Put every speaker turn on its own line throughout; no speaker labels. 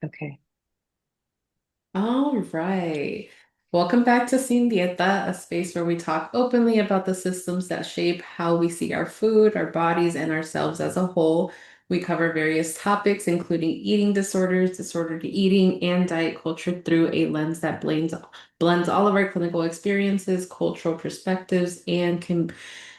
Okay. All right. Welcome back to Sin Dieta, a space where we talk openly about the systems that shape how we see our food, our bodies, and ourselves as a whole. We cover various topics, including eating disorders, disordered eating, and diet culture through a lens that blends all of our clinical experiences, cultural perspectives, and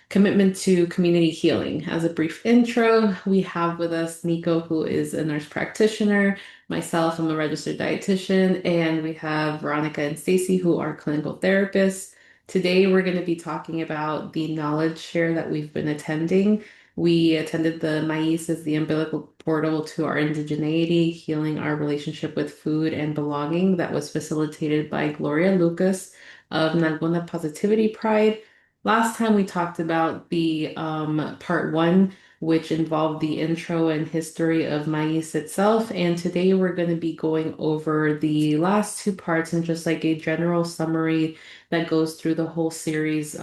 commitment to community healing. As a brief intro, we have with us Nico, who is a nurse practitioner. Myself, I'm a registered dietitian, and we have Veronica and Stacy, who are clinical therapists. Today, we're going to be talking about the knowledge share that we've been attending. We attended the Maiz as the umbilical portal to our indigeneity, healing our relationship with food and belonging, that was facilitated by Gloria Lucas of Nalgona Positivity Pride. Last time we talked about the part one, which involved the intro and history of Maiz itself. And today we're going to be going over the last two parts and just like a general summary that goes through the whole series.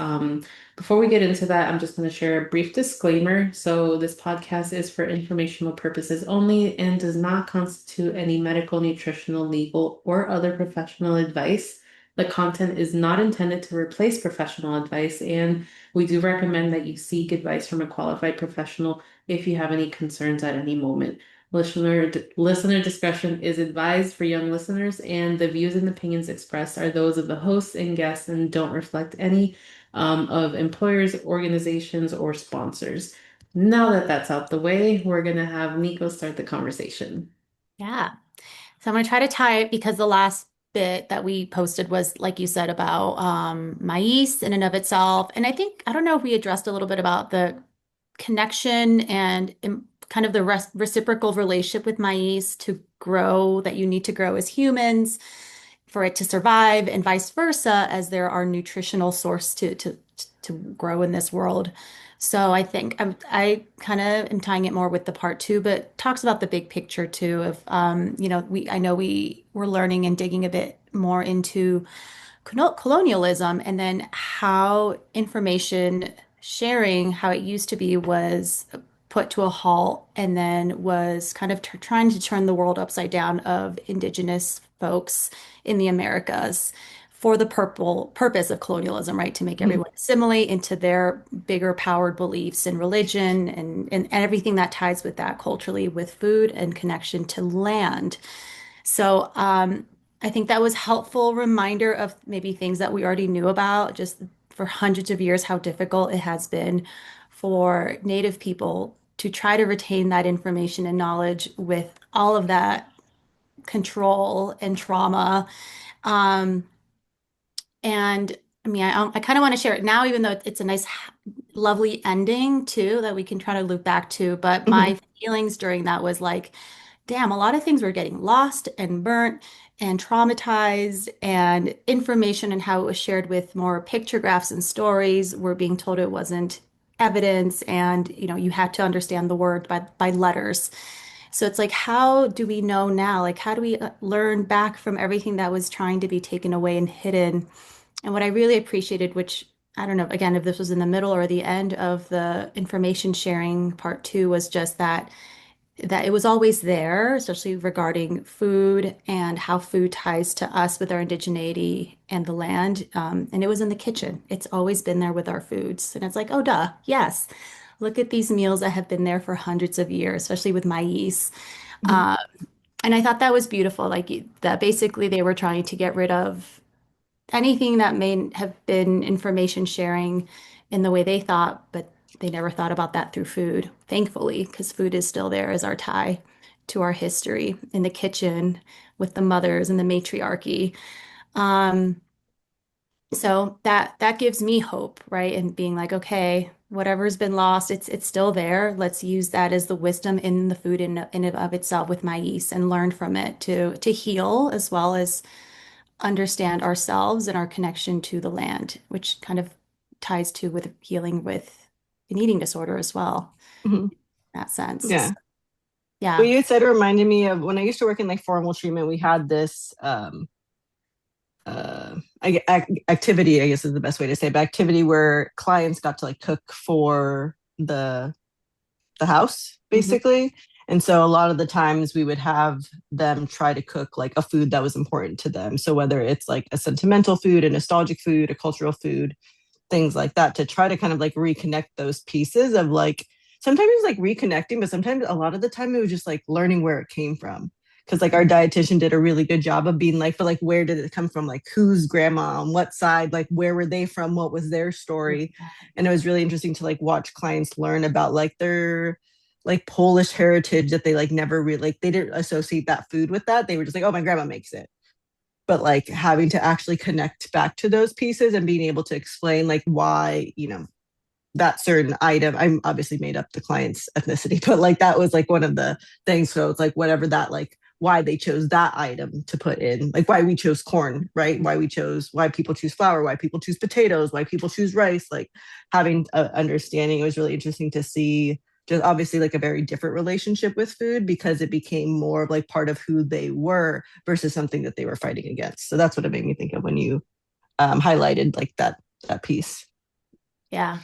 Before we get into that, I'm just going to share a brief disclaimer. So, this podcast is for informational purposes only and does not constitute any medical, nutritional, legal, or other professional advice. The content is not intended to replace professional advice, and we do recommend that you seek advice from a qualified professional if you have any concerns at any moment. Listener discretion is advised for young listeners, and the views and opinions expressed are those of the hosts and guests and don't reflect any of employers, organizations, or sponsors. Now that that's out the way, we're going to have Nico start the conversation.
Yeah. So I'm going to try to tie it because the last bit that we posted was, like you said, about Maiz in and of itself. And I don't know if we addressed a little bit about the connection and kind of the reciprocal relationship with Maiz to grow, that you need to grow as humans for it to survive, and vice versa, as there are nutritional source to grow in this world. So I think I kind of am tying it more with the part two, but talks about the big picture too of I know we were learning and digging a bit more into colonialism, and then how information sharing, how it used to be, was put to a halt and then was kind of trying to turn the world upside down of indigenous folks in the Americas for the purpose of colonialism, right? To make
Mhm.
everyone assimilate into their bigger powered beliefs and religion and everything that ties with that culturally, with food and connection to land. So I think that was helpful reminder of maybe things that we already knew about just for hundreds of years, how difficult it has been for Native people to try to retain that information and knowledge with all of that control and trauma. Um, and I mean, I kind of want to share it now, even though it's a nice, lovely ending too, that we can try to loop back to. But my
Mhm.
feelings during that was like, damn, a lot of things were getting lost and burnt and traumatized, and information and how it was shared with more pictographs and stories were being told it wasn't evidence, and you had to understand the word by letters. So it's like, how do we know now? Like, how do we learn back from everything that was trying to be taken away and hidden? And what I really appreciated, which I don't know, again, if this was in the middle or the end of the information sharing part two, was just that it was always there, especially regarding food and how food ties to us with our indigeneity and the land. And it was in the kitchen. It's always been there with our foods. And it's like, oh, duh, yes. Look at these meals that have been there for hundreds of years, especially with maize.
Mhm.
Um, and I thought that was beautiful. Like that basically they were trying to get rid of anything that may have been information sharing in the way they thought, but they never thought about that through food, thankfully, because food is still there as our tie to our history in the kitchen with the mothers and the matriarchy. Um, so that gives me hope, right? And being like, okay, whatever's been lost, it's still there. Let's use that as the wisdom in the food in and of itself with maize and learn from it to heal as well as understand ourselves and our connection to the land, which kind of ties to with healing with an eating disorder as well,
Mhm.
in that sense.
Yeah. What
Yeah.
you said reminded me of when I used to work in like formal treatment. We had this activity, I guess is the best way to say it, but activity where clients got to like cook for the house
Hmm.
basically.
And so a lot of the times we would have them try to cook like a food that was important to them. So whether it's like a sentimental food, a nostalgic food, a cultural food, things like that, to try to kind of like reconnect those pieces of like, sometimes it was like reconnecting, but sometimes a lot of the time it was just like learning where it came from. Cause like our dietitian did a really good job of being like, but like, where did it come from? Like, whose grandma on what side? Like, where were they from? What was their story? And it was really interesting to like watch clients learn about like their like Polish heritage that they like never really, like, they didn't associate that food with that. They were just like, oh, my grandma makes it. But like having to actually connect back to those pieces and being able to explain like why, that certain item, I'm obviously made up the client's ethnicity, but like that was like one of the things. So it's like whatever that, like why they chose that item to put in, like why we chose corn, right? Why people choose flour, why people choose potatoes, why people choose rice, like having an understanding. It was really interesting to see just obviously like a very different relationship with food because it became more of like part of who they were versus something that they were fighting against. So that's what it made me think of when you highlighted like that piece.
Yeah.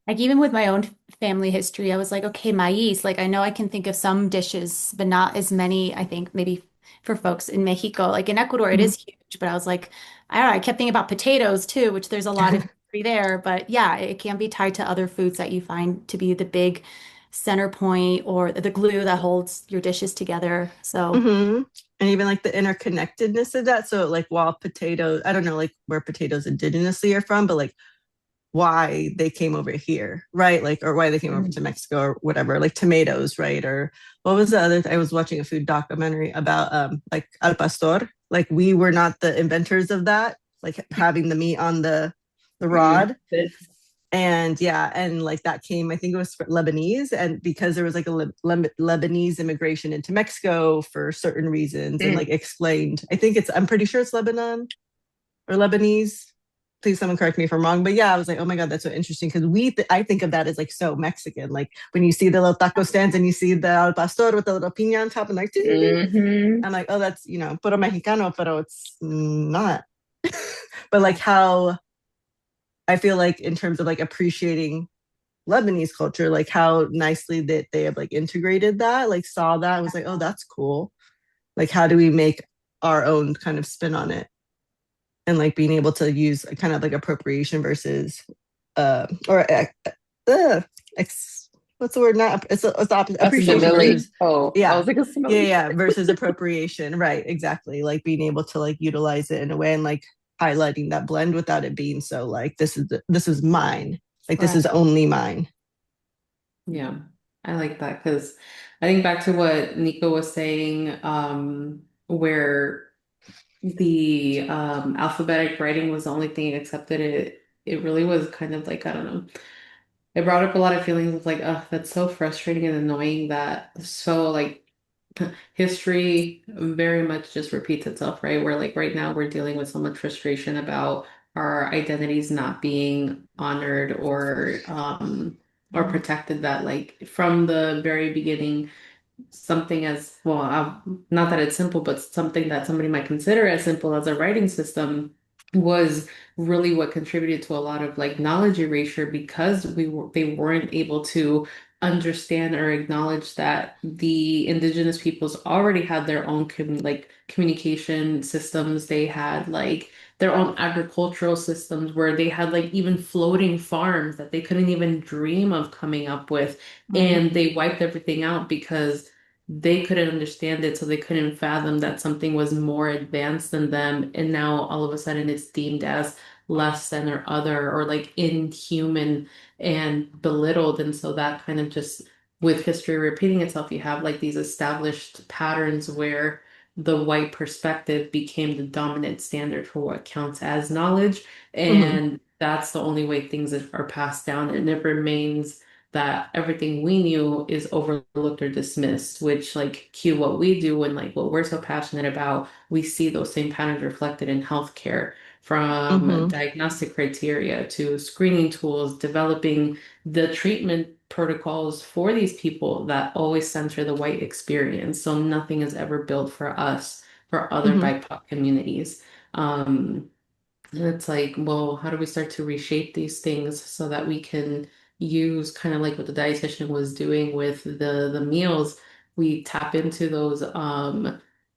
Like even with my own family history, I was like, okay, maiz. Like I know I can think of some dishes, but not as many, I think, maybe for folks in Mexico. Like in Ecuador, it is huge, but I was like, I don't know, I kept thinking about potatoes too, which there's a lot of history there. But yeah, it can be tied to other foods that you find to be the big center point or the glue that holds your dishes together. So,
Mm-hmm. And even like the interconnectedness of that. So like while potatoes, I don't know like where potatoes indigenously are from, but like why they came over here, right? Like, or why they came over to Mexico or whatever, like tomatoes, right? Or what was the other? I was watching a food documentary about like al pastor. Like we were not the inventors of that, like having the meat on the
Mm.
rod. And yeah, and like that came, I think it was Lebanese, and because there was like a Lebanese immigration into Mexico for certain reasons, and like
Mm.
explained, I'm pretty sure it's Lebanon or Lebanese. Please, someone correct me if I'm wrong, but yeah, I was like, oh my god, that's so interesting because I think of that as like so Mexican, like when you see the little taco stands and you see the al pastor with the little piña on top, and like,
Hmm.
I'm like, oh, that's puro mexicano, pero it's not. But like how I feel like in terms of like appreciating Lebanese culture, like how nicely that they have like integrated that, like saw that, was like, oh, that's cool. Like, how do we make our own kind of spin on it? And like being able to use a kind of like appropriation versus or what's the word? Not it's the opposite. Appreciation
Assimilate.
versus
Oh, I
yeah.
was like
Yeah,
assimilation.
yeah, versus appropriation. Right, exactly. Like being able to like utilize it in a way and like highlighting that blend without it being so like this is mine. Like this
right.
is only mine.
Yeah, I like that because I think back to what Nico was saying, where the alphabetic writing was the only thing accepted. It really was kind of like, I don't know. It brought up a lot of feelings of like, oh, that's so frustrating and annoying that so like history very much just repeats itself, right? Where like right now we're dealing with so much frustration about our identities not being honored or protected, that like from the very beginning something as well, not that it's simple, but something that somebody might consider as simple as a writing system was really what contributed to a lot of like knowledge erasure because they weren't able to understand or acknowledge that the indigenous peoples already had their own like communication systems. They had like their own agricultural systems where they had like even floating farms that they couldn't even dream of coming up with,
Mhm.
and they wiped everything out because they couldn't understand it, so they couldn't fathom that something was more advanced than them. And now all of a sudden it's deemed as less than or other or like inhuman and belittled. And so that kind of just, with history repeating itself, you have like these established patterns where the white perspective became the dominant standard for what counts as knowledge.
Mm-hmm,
And that's the only way things are passed down. And it remains that everything we knew is overlooked or dismissed, which like cue what we do and like what we're so passionate about, we see those same patterns reflected in healthcare, from
mm-hmm,
diagnostic criteria to screening tools, developing the treatment protocols for these people that always center the white experience. So nothing is ever built for us, for other
mm-hmm,
BIPOC communities. Um, and it's like, well, how do we start to reshape these things so that we can use kind of like what the dietitian was doing with the meals, we tap into those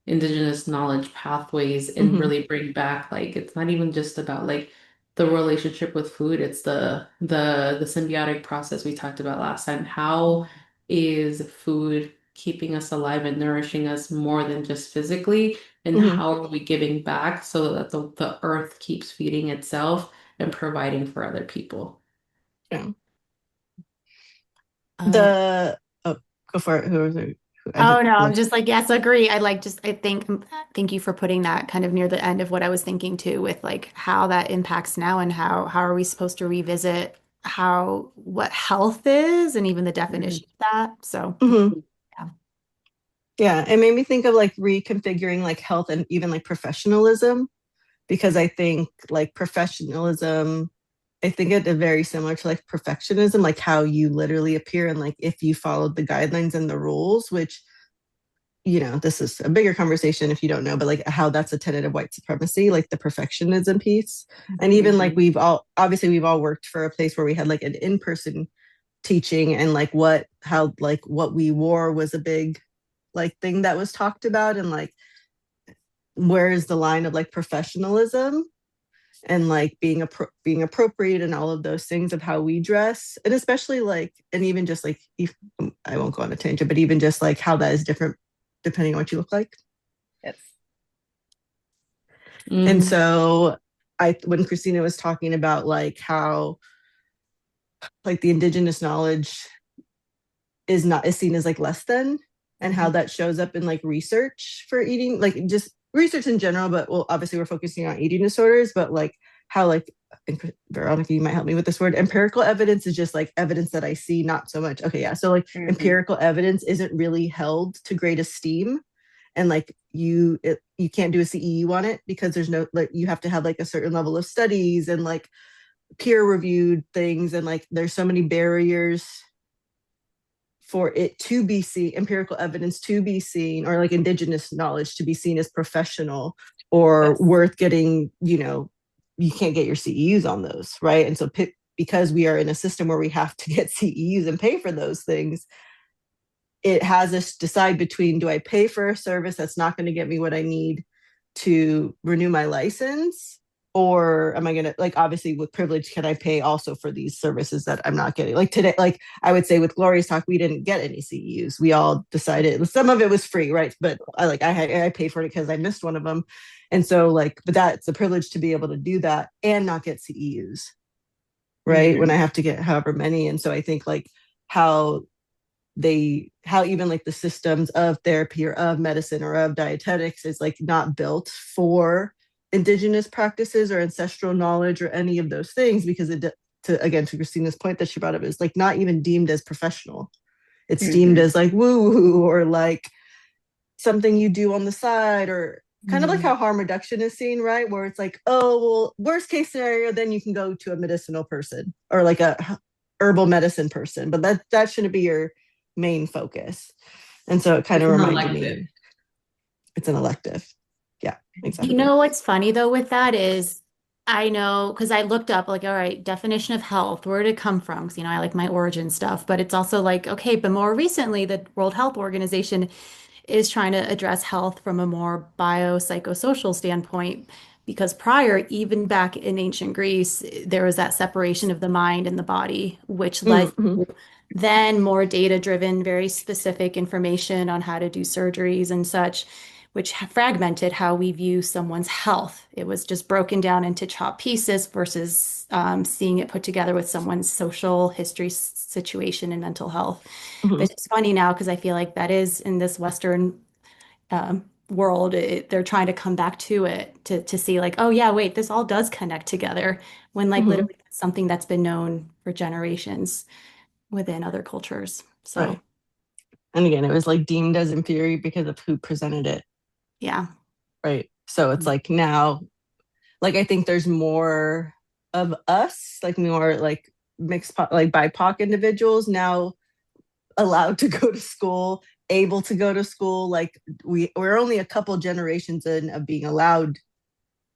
indigenous knowledge pathways and
Hmm.
really bring back like it's not even just about like the relationship with food, it's the symbiotic process we talked about last time. How is food keeping us alive and nourishing us more than just physically? And
Hmm.
how are we giving back so that the earth keeps feeding itself and providing for other people?
Yeah.
Uh,
The oh, go for it. Who
oh
ended?
no, I'm
Like,
just like, yes, agree. I think, thank you for putting that kind of near the end of what I was thinking too, with like how that impacts now and how are we supposed to revisit what health is and even the definition of that. So,
mhm.
yeah.
Yeah, it made me think of like reconfiguring like health and even like professionalism, because I think like professionalism, I think it is very similar to like perfectionism, like how you literally appear and like if you followed the guidelines and the rules, which, this is a bigger conversation if you don't know, but like how that's a tenet of white supremacy, like the perfectionism piece. And even like we've all worked for a place where we had like an in-person teaching, and like what we wore was a big like thing that was talked about, and like where is the line of like professionalism and like being appropriate and all of those things of how we dress, and especially like, and even just like if, I won't go on a tangent, but even just like how that is different depending on what you look like. Yes. And
Mm-hmm.
so when Christina was talking about like how like the indigenous knowledge is seen as like less than, and how that shows up in like research for eating, like just research in general, but well obviously we're focusing on eating disorders, but like how like, and Veronica, you might help me with this word, empirical evidence is just like evidence that I see, not so much, okay, yeah, so like empirical evidence isn't really held to great esteem, and like you can't do a CEU on it because there's no, like you have to have like a certain level of studies and like peer reviewed things, and like there's so many barriers for it to be seen, empirical evidence to be seen, or like indigenous knowledge to be seen as professional or worth getting, you can't get your CEUs on those, right? And so because we are in a system where we have to get CEUs and pay for those things, it has us decide between, do I pay for a service that's not going to get me what I need to renew my license, or am I going to, like, obviously with privilege, can I pay also for these services that I'm not getting? Like today, like I would say with Gloria's talk, we didn't get any CEUs. We all decided some of it was free, right? But I pay for it because I missed one of them. And so like, but that's a privilege to be able to do that and not get CEUs, right? When I have to get however many. And so I think like how even like the systems of therapy or of medicine or of dietetics is like not built for indigenous practices or ancestral knowledge or any of those things, because to Christina's point that she brought up, is like not even deemed as professional. It's deemed as like woo woo, or like something you do on the side, or kind of like how harm reduction is seen, right? Where it's like, oh, well, worst case scenario, then you can go to a medicinal person or like a herbal medicine person, but that shouldn't be your main focus. And so it kind
It's
of
an
reminded
elective.
me it's an elective. Yeah,
You
exactly.
know what's funny though with that is I know because I looked up like, all right, definition of health, where did it come from? Because I like my origin stuff, but it's also like, okay, but more recently, the World Health Organization is trying to address health from a more biopsychosocial standpoint. Because prior, even back in ancient Greece, there was that separation of the mind and the body, which led
Mm-hmm.
to then more data-driven, very specific information on how to do surgeries and such, which fragmented how we view someone's health. It was just broken down into chopped pieces versus seeing it put together with someone's social history, situation, and mental health.
Mm-hmm.
But it's funny now because I feel like that is in this Western world, they're trying to come back to it to see like, oh yeah, wait, this all does connect together when like
Mm-hmm.
literally it's something that's been known for generations within other cultures. So
Right. And again, it was like deemed as inferior because of who presented it.
yeah.
Right. So it's like now, like I think there's more of us, like more like like BIPOC individuals now allowed to go to school, able to go to school. Like we're only a couple generations in of being allowed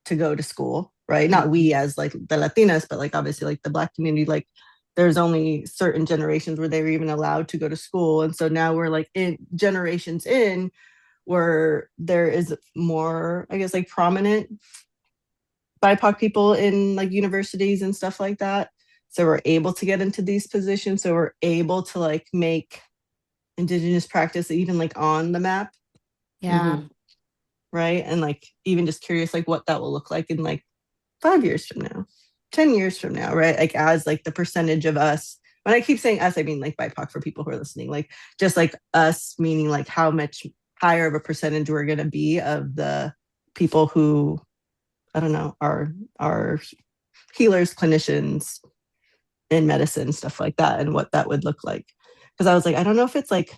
to go to school, right? Not we as like the Latinas, but like obviously like the Black community, like there's only certain generations where they were even allowed to go to school. And so now we're like in generations in where there is more, I guess, like prominent BIPOC people in like universities and stuff like that. So we're able to get into these positions. So we're able to like make indigenous practice even like on the map,
Yeah.
Hmm.
right? And like even just curious like what that will look like in like 5 years from now, 10 years from now, right? Like as like the percentage of us. When I keep saying us, I mean like BIPOC for people who are listening, like just like us, meaning like how much higher of a percentage we're gonna be of the people who, I don't know, are healers, clinicians in medicine, stuff like that, and what that would look like. Because I was like, I don't know if it's like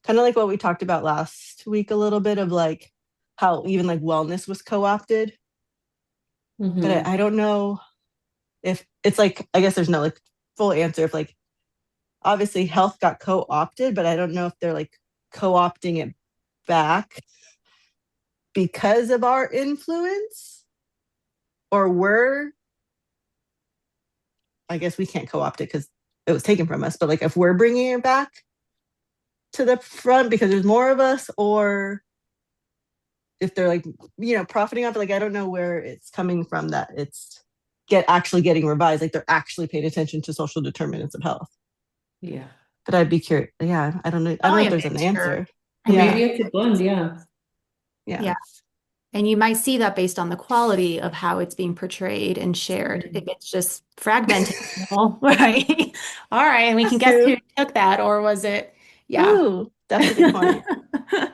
kind of like what we talked about last week a little bit of like how even like wellness was co-opted, but
Hmm.
I don't know if it's like, I guess there's no like full answer if like obviously health got co-opted, but I don't know if they're like co-opting it back because of our influence, or we're, I guess we can't co-opt it because it was taken from us, but like if we're bringing it back to the front because there's more of us, or if they're like, profiting off it, like I don't know where it's coming from that it's actually getting revised, like they're actually paying attention to social determinants of health.
Yeah.
But I'd be curious. Yeah, I don't know
Probably
if
a
there's an
mixture.
answer.
I
Or
mean,
Yeah,
maybe it's a blend, yeah.
yeah.
yeah. And you might see that based on the quality of how it's being portrayed and shared. If
Mhm.
it's just fragmented, well, right? All right, and we can
That's
guess
true.
who took that, or was it, yeah.
Ooh, that's a good point.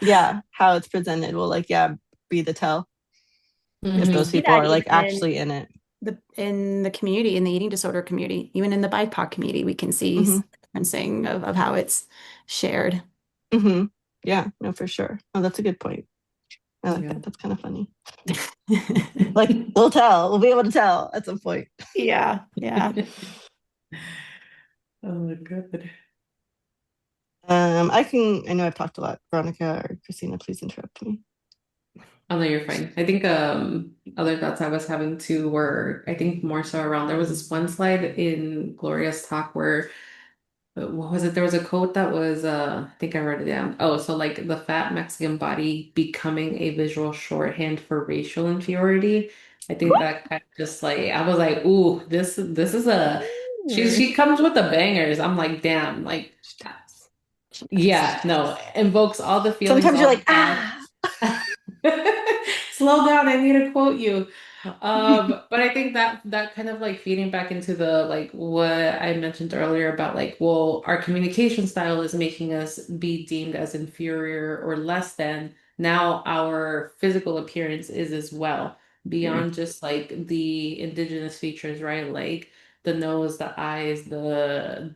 Yeah, how it's presented will like, yeah, be the tell if
We
those
Hmm.
see
people
that
are like
even
actually in it.
in the community, in the eating disorder community, even in the BIPOC community, we can see
Mm-hmm.
differencing of how it's shared.
Mm-hmm. Yeah, no, for sure. Oh, that's a good point. I like
Yeah.
that. That's kind of funny. Like we'll tell. We'll be able to tell at some point.
Yeah, yeah.
Oh, good.
I know I've talked a lot. Veronica or Christina, please interrupt me.
Oh no, you're fine. I think other thoughts I was having too were I think more so around there was this one slide in Gloria's talk where what was it? There was a quote that was I think I wrote it down. Oh, so like the fat Mexican body becoming a visual shorthand for racial inferiority. I think that kind of just like I was like, ooh, this is a she comes with the bangers. I'm like, damn, like
She does. She does.
yeah, no, invokes all the feelings,
Sometimes you're
all
like,
the thoughts.
ah.
Slow down, I need to quote you. But I think that kind of like feeding back into the like what I mentioned earlier about like, well, our communication style is making us be deemed as inferior or less than. Now our physical appearance is as well, beyond just like the indigenous features, right? Like the nose, the eyes, the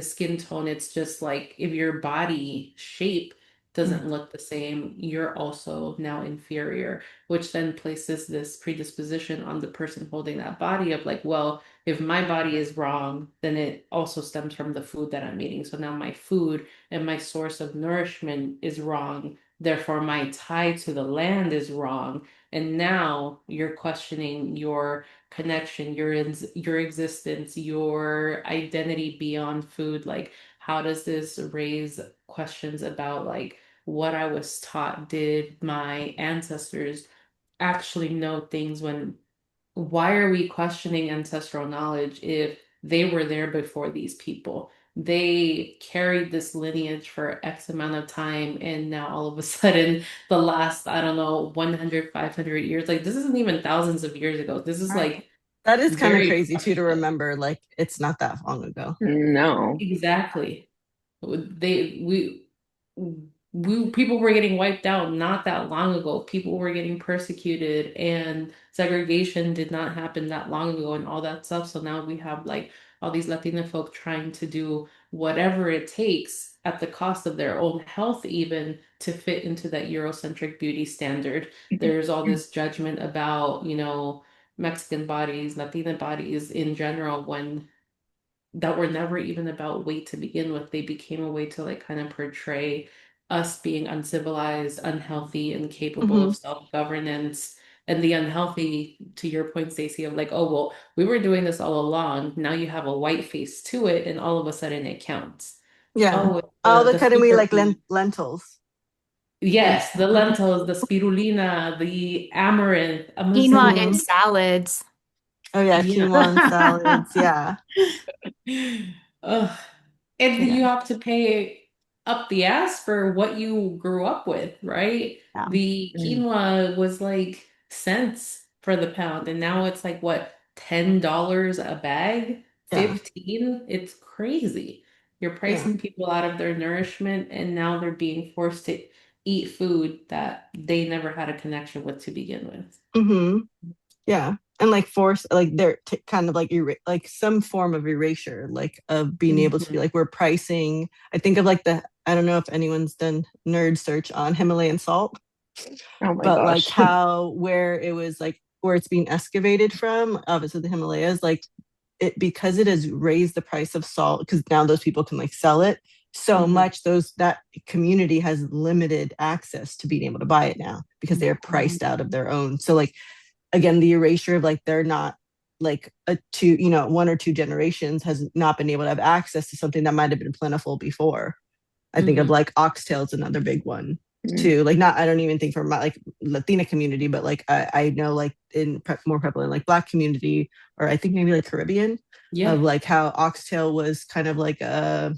skin tone. It's just like if your body shape doesn't look the same, you're also now inferior, which then places this predisposition on the person holding that body of like, well, if my body is wrong, then it also stems from the food that I'm eating. So now my food and my source of nourishment is wrong. Therefore, my tie to the land is wrong. And now you're questioning your connection, your existence, your identity beyond food. Like, how does this raise questions about like what I was taught? Did my ancestors actually know things when why are we questioning ancestral knowledge if they were there before these people? They carried this lineage for X amount of time, and now all of a sudden, the last, I don't know, 100, 500 years, like this isn't even thousands of years ago. This is
Right.
like
That is kind of
very
crazy too
fresh
to
still.
remember. Like it's not that long ago.
No.
Exactly. They we people were getting wiped out not that long ago. People were getting persecuted and segregation did not happen that long ago and all that stuff. So now we have like all these Latina folk trying to do whatever it takes at the cost of their own health even to fit into that Eurocentric beauty standard. There's all this judgment about, Mexican bodies, Latina bodies in general when that were never even about weight to begin with. They became a way to like kind of portray us being uncivilized, unhealthy, incapable
Mm-hmm.
of self-governance. and the unhealthy, to your point, Stacey, of like, oh, well, we were doing this all along. Now you have a white face to it, and all of a sudden it counts.
Yeah.
Oh, it's
All of a
the
sudden we like
superfood.
lentils.
Yes, the lentils, the spirulina, the amaranth. I'm just like,
Quinoa in
Mm-hmm.
salads.
Oh yeah,
yeah.
quinoa and salads. Yeah.
Ugh. And then
Yeah.
you have to pay up the ass for what you grew up with, right?
Yeah.
The
Mm.
quinoa was like cents for the pound, and now it's like what, $10 a bag?
Yeah.
15? It's crazy. You're
Yeah.
pricing people out of their nourishment, and now they're being forced to eat food that they never had a connection with to begin with.
Mm-hmm. Yeah. And like force, like they're kind of like like some form of erasure, like of being able to be
Mhm.
like, we're pricing. I think of like I don't know if anyone's done nerd search on Himalayan salt,
Oh my
but like
gosh.
how, where it was like, where it's being excavated from, obviously the Himalayas, like it, because it has raised the price of salt, because now those people can like sell it so
Mhm.
much, that community has limited access to being able to buy it now because they're
Mhm.
priced out of their own. So like, again, the erasure of like, they're not like a two, 1 or 2 generations has not been able to have access to something that might have been plentiful before. I think of
Mhm.
like oxtail is another big one
Mm.
too. Like, not, I don't even think from my like Latina community, but like I know like in more prevalent like Black community, or I think maybe like Caribbean, of
Yeah.
like how oxtail was kind of like a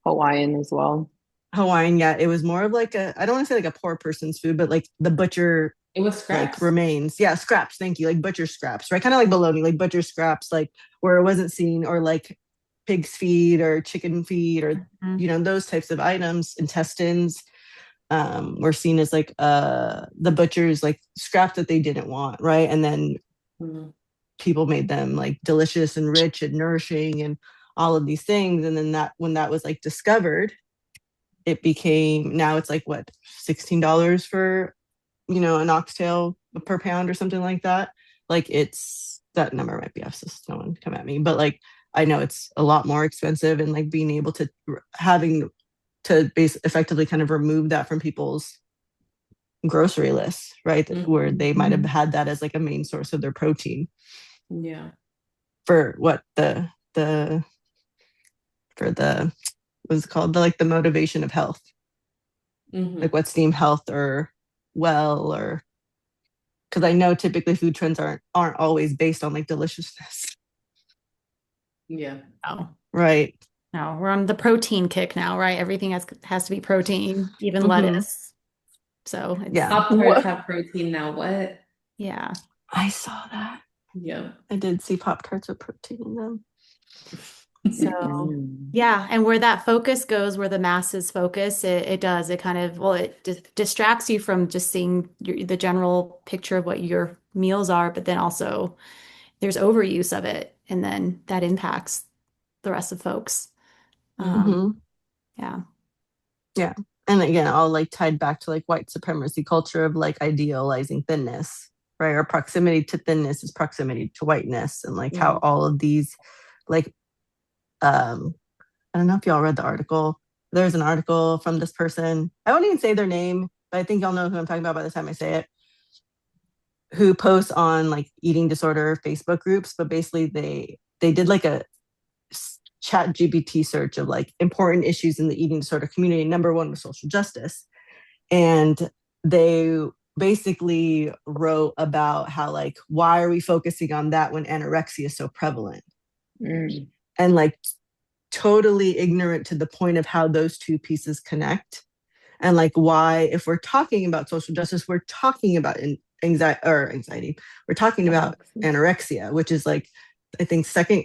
Hawaiian as well.
Hawaiian. Yeah, it was more of like a, I don't want to say like a poor person's food, but like the butcher
It was
like
scraps.
remains. Yeah, scraps. Thank you. Like butcher scraps, right? Kind of like bologna, like butcher scraps, like where it wasn't seen, or like pig's feet or chicken feet, or
Mhm.
those types of items, intestines, were seen as like the butcher's like scrap that they didn't want, right? And then
Mhm.
people made them like delicious and rich and nourishing and all of these things. And then that, when that was like discovered, it became, now it's like what, $16 for an oxtail per pound or something like that. Like, it's, that number might be off, so no one come at me, but like I know it's a lot more expensive, and like being able to, having to effectively kind of remove that from people's grocery lists, right? Where
Mhm.
they might have had that as like a main source of their protein
Yeah.
for what the for the what's it called, the like the motivation of health, like
Mhm.
what's deemed health or well, or because I know typically food trends aren't always based on like deliciousness.
Yeah.
Oh,
Right.
no, we're on the protein kick now, right? Everything has to be protein, even
Mm-hmm.
lettuce. So it's,
Yeah.
Pop-Tarts
What?
have protein now. What?
yeah.
I saw that.
Yeah.
I did see Pop-Tarts with protein in them.
So,
Mm-mm.
yeah. And where that focus goes, where the masses focus, it does. It kind of, well, it distracts you from just seeing the general picture of what your meals are, but then also there's overuse of it. And then that impacts the rest of folks.
Mhm.
Mm-hmm.
Yeah.
Yeah. And again, all like tied back to like white supremacy culture of like idealizing thinness, right? Or proximity to thinness is proximity to whiteness. And like how
Mhm.
all of these, like, I don't know if y'all read the article. There's an article from this person. I won't even say their name, but I think y'all know who I'm talking about by the time I say it, who posts on like eating disorder Facebook groups. But basically they did like a chat GPT search of like important issues in the eating disorder community. Number one was social justice. And they basically wrote about how like, why are we focusing on that when anorexia is so prevalent?
Mm.
And like totally ignorant to the point of how those two pieces connect, and like why, if we're talking about social justice, we're talking about anxiety, we're talking about
Anorexia.
anorexia, which is like, I think second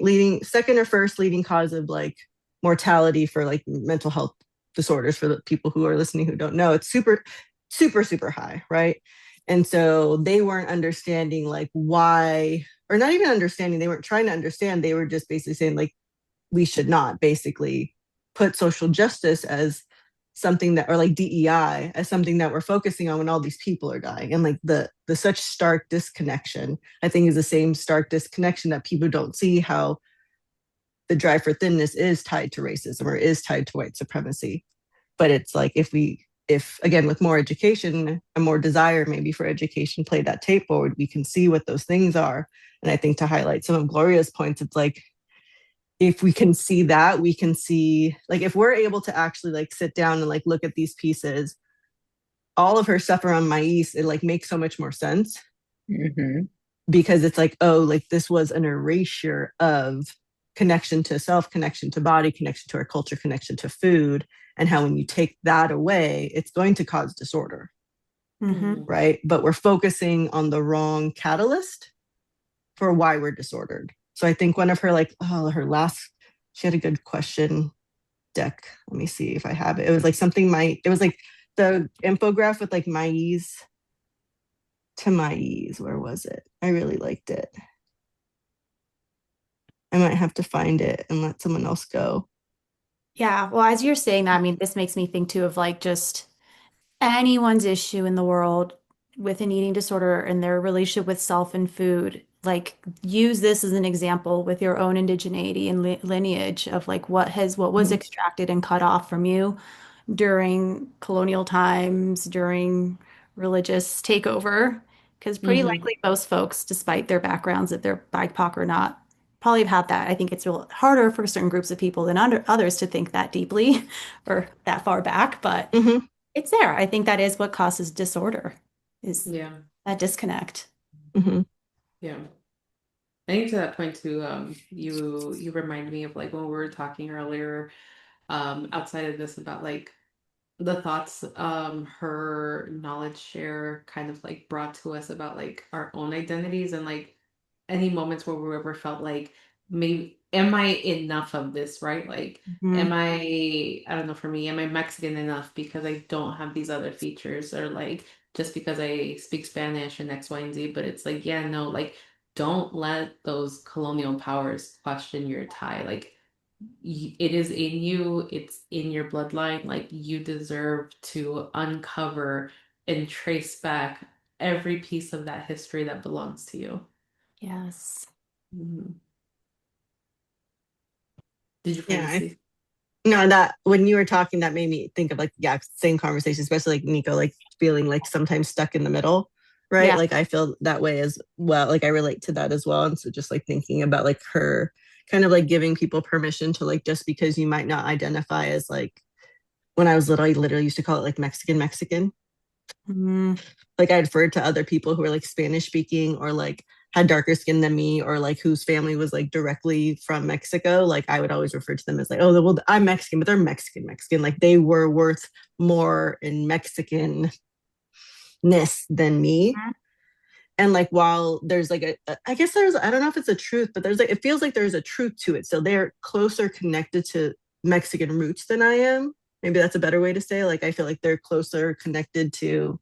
or first leading cause of like mortality for like mental health disorders. For the people who are listening who don't know, it's super super super high, right? And so they weren't understanding like why, or not even understanding, they weren't trying to understand, they were just basically saying like, we should not basically put social justice as something that, or like DEI as something that we're focusing on when all these people are dying. And like the such stark disconnection, I think, is the same stark disconnection that people don't see, how the drive for thinness is tied to racism or is tied to white supremacy. But it's like, if we if, again, with more education and more desire maybe for education, play that tape forward, we can see what those things are. And I think to highlight some of Gloria's points, it's like, if we can see that, we can see, like, if we're able to actually like sit down and like look at these pieces, all of her stuff around Maiz, it like makes so much more sense.
Mm-hmm.
Because it's like, oh, like this was an erasure of connection to self, connection to body, connection to our culture, connection to food, and how when you take that away, it's going to cause disorder,
Mm-hmm.
right? But we're focusing on the wrong catalyst for why we're disordered. So I think one of her, like, oh, her last, she had a good question deck. Let me see if I have it. It was like something it was like the infograph with like Maiz to Maiz. Where was it? I really liked it. I might have to find it and let someone else go.
Yeah. Well, as you're saying that, I mean, this makes me think too of like just anyone's issue in the world with an eating disorder and their relationship with self and food. Like, use this as an example with your own indigeneity and lineage of like what was
Mhm.
extracted and cut off from you during colonial times, during religious takeover. Because pretty
Mm-hmm.
likely most folks, despite their backgrounds, if they're BIPOC or not, probably have had that. I think it's real harder for certain groups of people than under others to think that deeply or that far back, but
Mhm.
it's there. I think that is what causes disorder, is
Yeah.
that disconnect.
Mhm.
Yeah. I think to that point too, you remind me of like when we were talking earlier, outside of this about like the thoughts her knowledge share kind of like brought to us about like our own identities and like any moments where we ever felt like maybe am I enough of this, right? Like
Mhm.
I don't know, for me, am I Mexican enough because I don't have these other features, or like just because I speak Spanish and X, Y, and Z, but it's like, yeah, no, like don't let those colonial powers question your tie. Like it is in you, it's in your bloodline. Like you deserve to uncover and trace back every piece of that history that belongs to you.
Yes.
Mhm. Did you plan
Yeah.
to see?
No, that when you were talking, that made me think of like, yeah, same conversation, especially like Nico, like feeling like sometimes stuck in the middle, right?
Yeah.
Like I feel that way as well. Like I relate to that as well. And so just like thinking about like her kind of like giving people permission to like, just because you might not identify as like, when I was little, I literally used to call it like Mexican.
Mhm.
Like I referred to other people who were like Spanish speaking or like had darker skin than me or like whose family was like directly from Mexico. Like I would always refer to them as like, oh, well, I'm Mexican, but they're Mexican. Like they were worth more in Mexicanness than me. And like while there's like I guess there's, I don't know if it's a truth, but there's like, it feels like there's a truth to it. So they're closer connected to Mexican roots than I am. Maybe that's a better way to say. Like I feel like they're closer connected to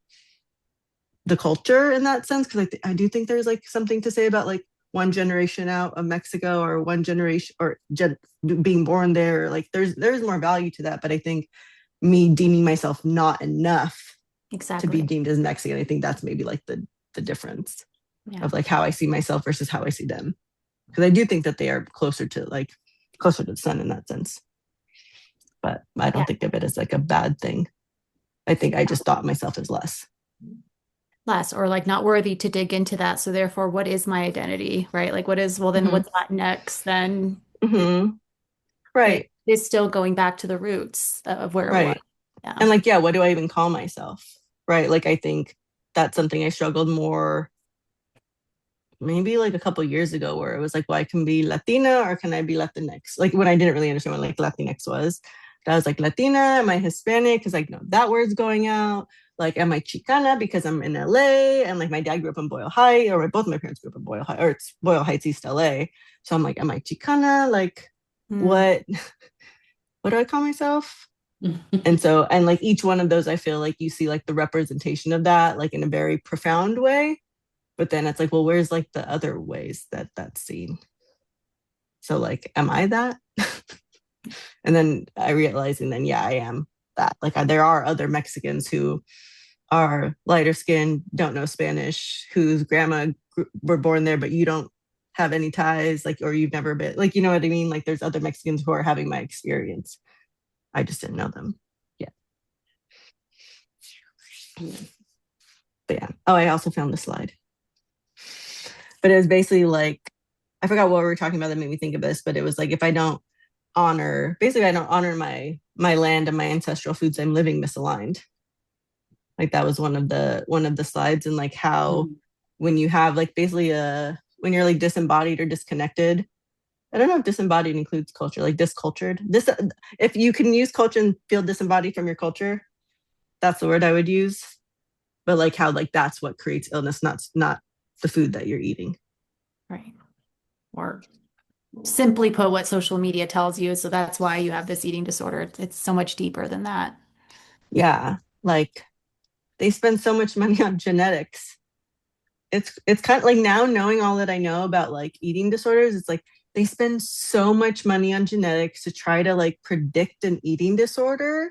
the culture in that sense, because I do think there's like something to say about like one generation out of Mexico or one generation or being born there. Like there's more value to that, but I think me deeming myself not enough to be
Exactly.
deemed as Mexican, I think that's maybe like the difference
Yeah.
of like how I see myself versus how I see them, because I do think that they are closer to the sun in that sense, but I
Yeah.
don't think of it as like a bad thing. I think I just thought myself as less.
Less or like not worthy to dig into that. So therefore, what is my identity, right? Like what is, well, then
Mm-hmm.
what's that next? Then
Mm-hmm.
it
Right.
is still going back to the roots of where it was.
Right.
Yeah.
And like, yeah, what do I even call myself? Right. Like, I think that's something I struggled more maybe like a couple years ago, where it was like, well, I can be Latina or can I be Latinx? Like when I didn't really understand what like Latinx was. I was like, Latina, am I Hispanic? Because like, no, that word's going out. Like, am I Chicana because I'm in LA? And like my dad grew up in Boyle Heights, or both my parents grew up in Boyle Heights, or it's Boyle Heights, East LA. So I'm like, am I Chicana? Like,
Mm.
what what do I call myself? And so, and like each one of those, I feel like you see like the representation of that like in a very profound way, but then it's like, well, where's like the other ways that that's seen? So like, am I that? And then I realizing then, yeah, I am that. Like there are other Mexicans who are lighter skinned, don't know Spanish, whose grandma were born there, but you don't have any ties, like, or you've never been, like, you know what I mean? Like there's other Mexicans who are having my experience. I just didn't know them. Yeah. But yeah. Oh, I also found the slide. But it was basically like, I forgot what we were talking about that made me think of this, but it was like, if I don't honor, basically I don't honor my land and my ancestral foods, I'm living misaligned. Like that was one of the slides, and like how when you have like basically when you're like disembodied or disconnected, I don't know if disembodied includes culture, like discultured. This, if you can use culture and feel disembodied from your culture, that's the word I would use. But like how like that's what creates illness, not the food that you're eating.
Right. Or simply put, what social media tells you. So that's why you have this eating disorder. It's so much deeper than that.
Yeah, like they spend so much money on genetics. It's kind of like, now knowing all that I know about like eating disorders, it's like they spend so much money on genetics to try to like predict an eating disorder.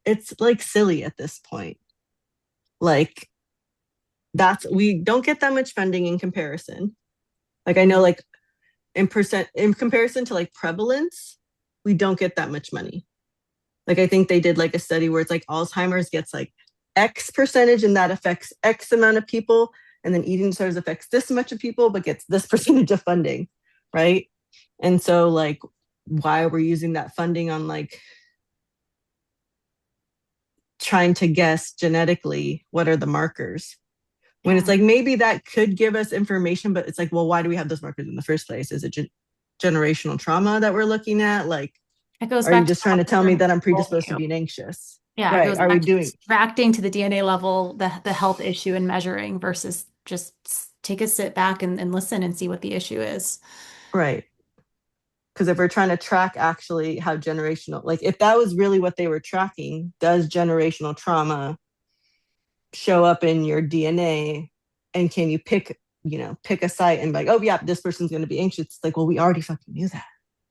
It's like silly at this point. Like we don't get that much funding in comparison. Like I know like in comparison to like prevalence, we don't get that much money. Like I think they did like a study where it's like Alzheimer's gets like X percentage and that affects X amount of people. And then eating disorders affects this much of people, but gets this percentage of funding. Right. And so like why we're using that funding on like trying to guess genetically what are the markers, when it's like maybe that could give us information, but it's like, well, why do we have those markers in the first place? Is it generational trauma that we're looking at? Like,
it goes
are
back
you just trying to tell me that I'm predisposed to
to
being anxious?
yeah, it
Right.
goes
Are we
back to
doing
extracting to the DNA level the health issue and measuring versus just take a sit back and listen and see what the issue is.
right? Because if we're trying to track actually how generational, like if that was really what they were tracking, does generational trauma show up in your DNA? And can you pick a site and be like, oh yeah, this person's going to be anxious? It's like, well, we already fucking knew that.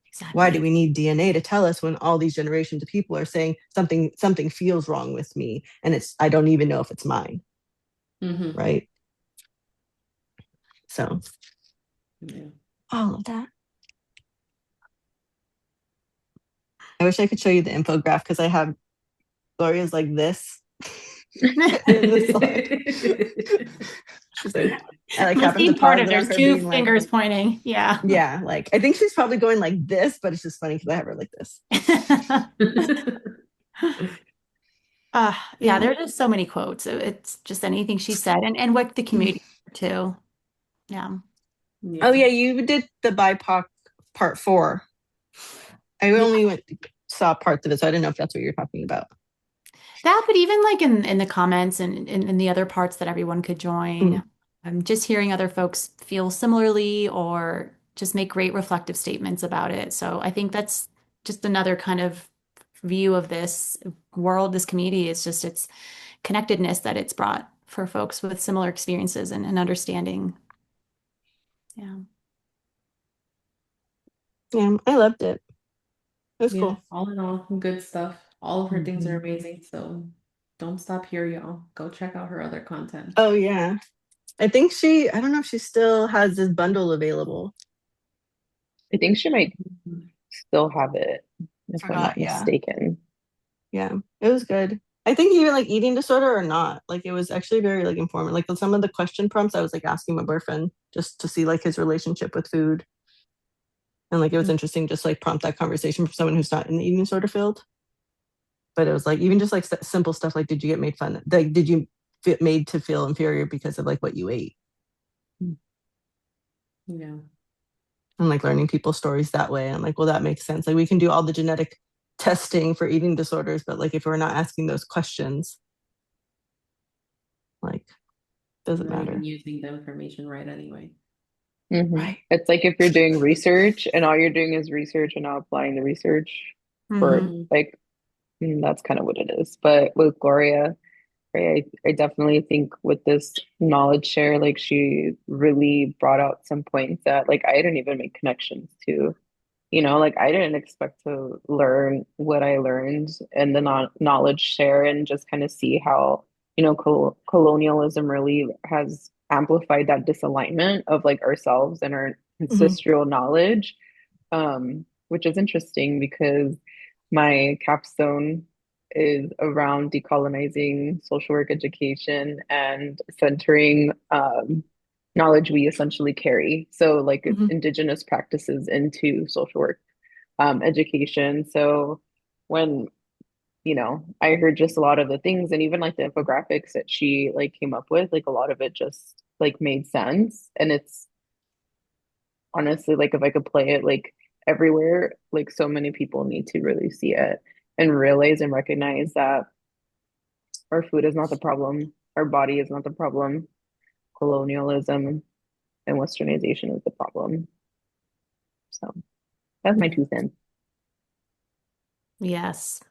Exactly.
Why do we need DNA to tell us when all these generations of people are saying something feels wrong with me, and I don't even know if it's mine. Right. So all of that. I wish I could show you the infographic because I have Gloria's like this. In the slide. She's like, I like happened to pause it on
there's
her
two
being
fingers
like,
pointing. Yeah.
yeah, like I think she's probably going like this, but it's just funny because I have her like this.
Yeah, there are just so many quotes. It's just anything she said and what the community too. Yeah.
Oh yeah, you did the BIPOC part 4. I only saw parts of it, so I didn't know if that's what you're talking about.
That, but even like in the comments and in the other parts that everyone could join, I'm just hearing other folks feel similarly or just make great reflective statements about it. So I think that's just another kind of view of this world, this community. It's just its connectedness that it's brought for folks with similar experiences and understanding. Yeah.
Yeah, I loved it. It was cool.
All in all, good stuff. All of her things are amazing. So don't stop here, y'all. Go check out her other content.
Oh yeah. I think I don't know if she still has this bundle available.
I think she might still have it, if I'm not
Yeah.
mistaken.
Yeah, it was good. I think even like eating disorder or not, like it was actually very like informative. Like some of the question prompts, I was like asking my boyfriend just to see like his relationship with food. And like it was interesting just like prompt that conversation from someone who's not in the eating disorder field. But it was like even just like simple stuff like, did you get made fun of? Like, did you get made to feel inferior because of like what you ate?
Yeah.
And like learning people's stories that way. I'm like, well, that makes sense. Like we can do all the genetic testing for eating disorders, but like if we're not asking those questions, like doesn't
Not
matter.
even using the information right anyway.
Right.
It's like if you're doing research and all you're doing is research and not applying the research for like, that's kind of what it is. But with Gloria, right, I definitely think with this knowledge share, like she really brought out some points that like I didn't even make connections to. Like I didn't expect to learn what I learned and the knowledge share and just kind of see how, colonialism really has amplified that disalignment of like ourselves and our ancestral knowledge, which is interesting because my capstone is around decolonizing social work education and centering knowledge we essentially carry. So, like
Mhm.
indigenous practices into social work education. So, when I heard just a lot of the things and even like the infographics that she like came up with, like a lot of it just like made sense. And it's honestly like if I could play it like everywhere, like so many people need to really see it and realize and recognize that our food is not the problem, our body is not the problem, colonialism and westernization is the problem. So that's my
Yeah.
2 cents.
Yes.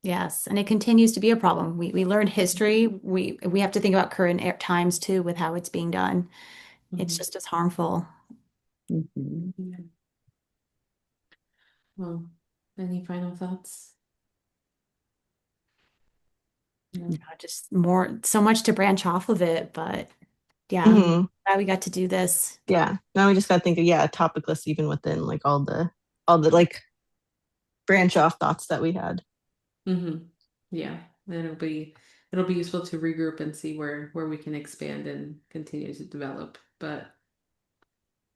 Yes. And it continues to be a problem. We learned history. We have to think about current times too with how it's being done. It's
Mhm.
just as harmful.
Mhm.
Yeah. Well, any final thoughts? No.
Just more, so much to branch off of it, but yeah,
Hmm.
glad we got to do this.
Yeah. Now we just got to think of, yeah, a topic list even within like all the like branch off thoughts that we had.
Yeah, and it'll be useful to regroup and see where we can expand and continue to develop. But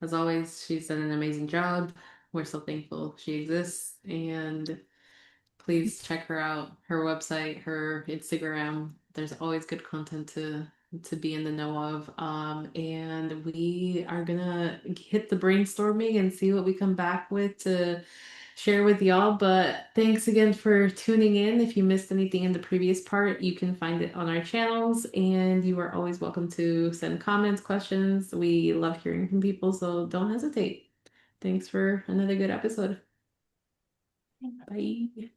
as always, she's done an amazing job. We're so thankful she exists, and please check her out, her website, her Instagram. There's always good content to be in the know of. And we are gonna hit the brainstorming and see what we come back with to share with y'all. But thanks again for tuning in. If you missed anything in the previous part, you can find it on our channels, and you are always welcome to send comments, questions. We love hearing from people, so don't hesitate. Thanks for another good episode. Bye.